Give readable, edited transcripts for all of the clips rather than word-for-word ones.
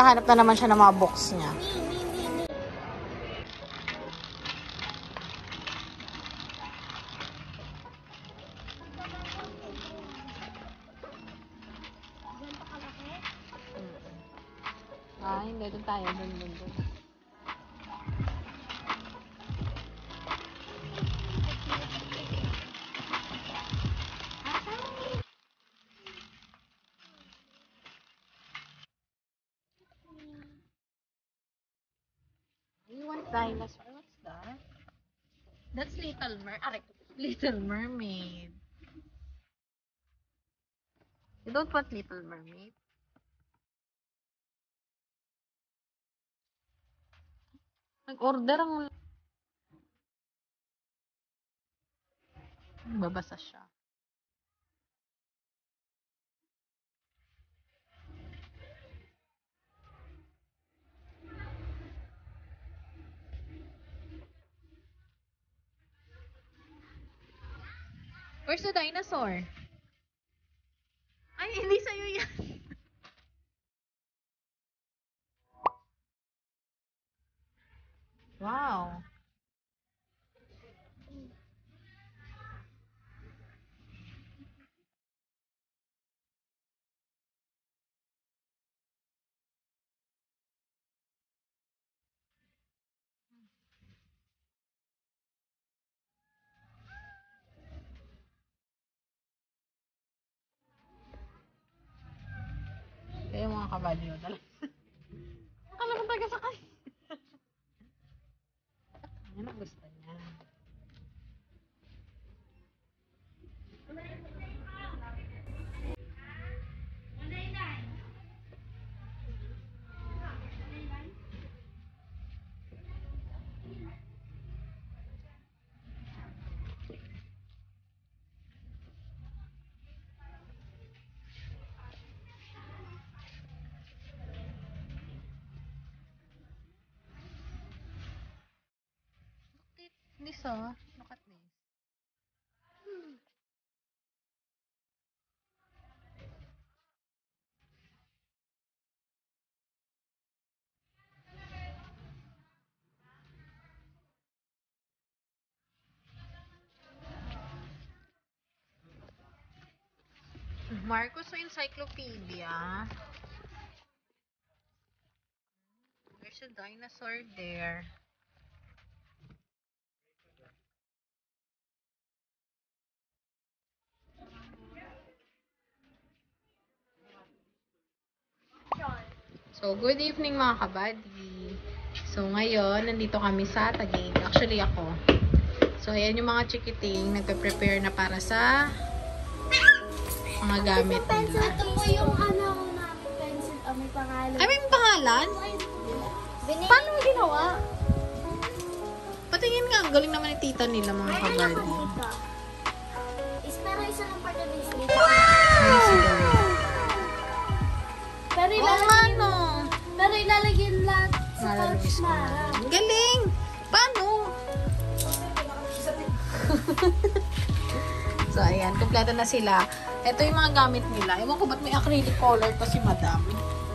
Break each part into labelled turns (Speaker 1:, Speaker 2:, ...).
Speaker 1: naghahanap na naman siya ng mga box niya. Hindi. Doon tayo. Doon. You want dinosaur? What's that? That's Little Mermaid. You don't want Little Mermaid? Nag-order ang... Babasa siya. Where's the dinosaur? Ay, hindi sa'yo yan. Wow. Kaya yung mga kabalyo talaga. Akala ko talaga sa kanya. Yan ang gusto niya. This, look at this. Marcos Encyclopedia. There's a dinosaur there. So, good evening mga kabady. So, ngayon, nandito kami sa Taguig. Actually, ako. So, ayan yung mga chikiting. Nagpe-prepare na para sa mga gamit nila.
Speaker 2: Ito po yung namin pencil. May pangalan.
Speaker 1: Ay, may pangalan? Paano mo ginawa? Patingin nga. Galing naman ni tita nila mga kabady.
Speaker 2: Pero isa lang part of this.
Speaker 1: Wow!
Speaker 2: Pero ilalagyan lahat sa pouch na.
Speaker 1: Galing! Paano? So, ayan. Kompleto na sila. Ito yung mga gamit nila. Ewan ko ba't may acrylic color pa si madam.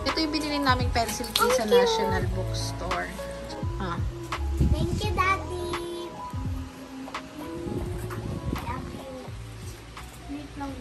Speaker 1: Ito yung binili naming pencil case sa National Bookstore.
Speaker 2: Thank you, Daddy. Wait lang.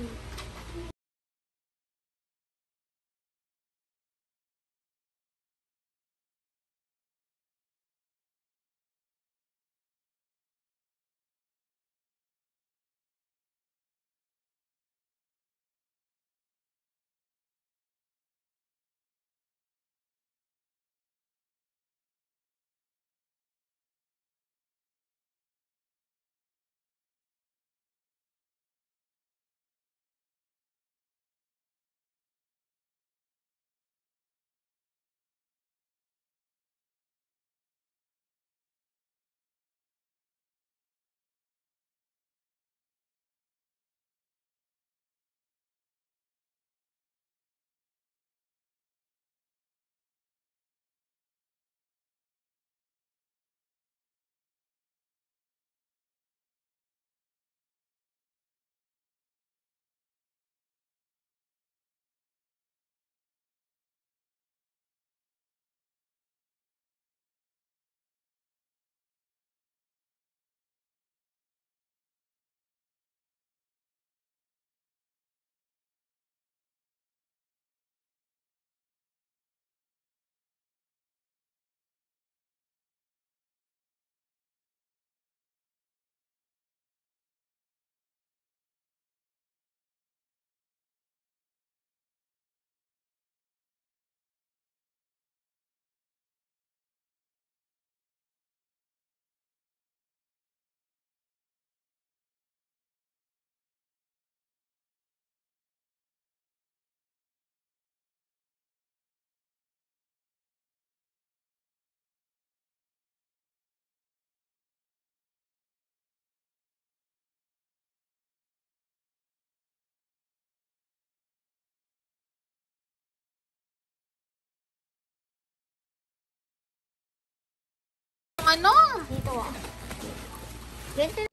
Speaker 1: ano?
Speaker 2: Dito ah. Ganito.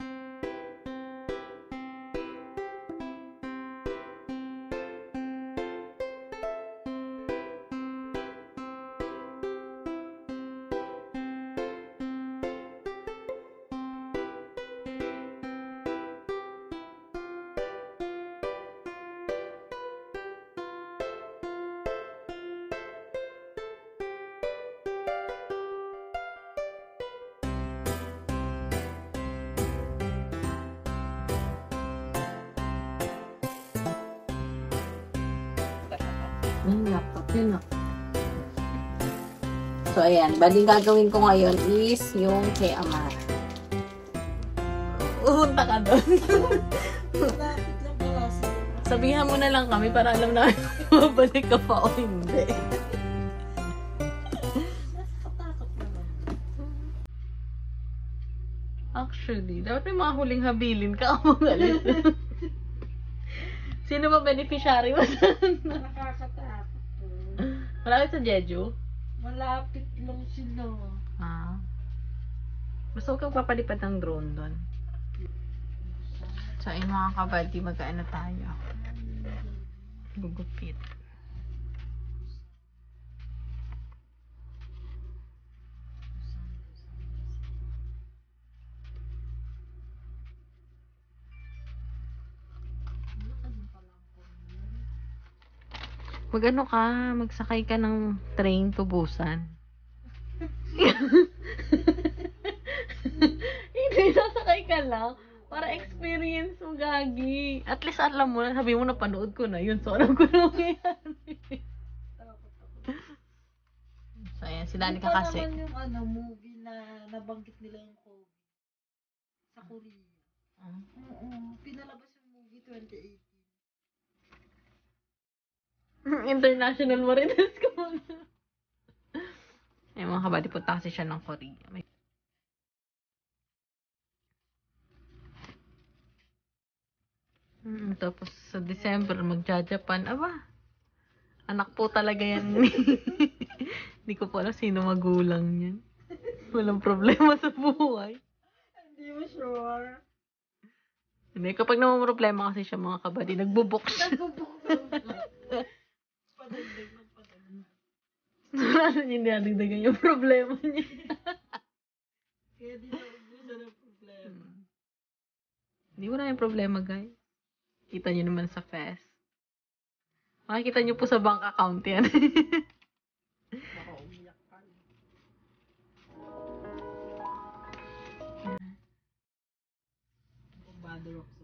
Speaker 1: Laptop yun ah. So, ayan. Bali gagawin ko ngayon is yung kay Amara. Pupunta ka doon. Sabihan mo na lang kami para alam namin kung mabalik ka pa o hindi. Actually, dapat may mga huling habilin ka kung magalit. Sino ba beneficiary mo?
Speaker 3: Nakakatakot po.
Speaker 1: Malapit sa Jeju?
Speaker 3: Malapit lang sila.
Speaker 1: Ah. Basta huwag kang papalipad ng drone doon. So, ayun mga kabady, mag-ano tayo. Gugupit. Mag-ano ka, magsakay ka ng train to Busan. Hindi, sasakay ka lang. Para experience mo, gagi. At least alam mo na, sabi mo na panood ko na yun. So, alam ko na mangyayari. So, ayan, si Danica kasi.
Speaker 3: Di ba naman yung movie na nabanggit nila yung COVID sa Korea? Oo, pinalabas yung movie 2018.
Speaker 1: International Marites ko muna. Ay, mga kabady, punta kasi siya ng Korea. Tapos sa December, magja-Japan. Aba, anak po talaga yan. Hindi ko pa alam sino magulang yan. Walang problema sa buhay.
Speaker 3: Hindi mo sure.
Speaker 1: Hindi, kapag naman problema kasi siya mga kabady, nagbubok siya.
Speaker 3: Padagdag ng padagdag.
Speaker 1: Wala niya dinadagdagan yung problema niya.
Speaker 3: Kaya di na ubusan ng problema.
Speaker 1: Hindi wala yung problema, guys. Kita nyo naman sa fest. Makikita nyo po sa bank account yan.
Speaker 3: Baka umiyak ka. Bother ako sa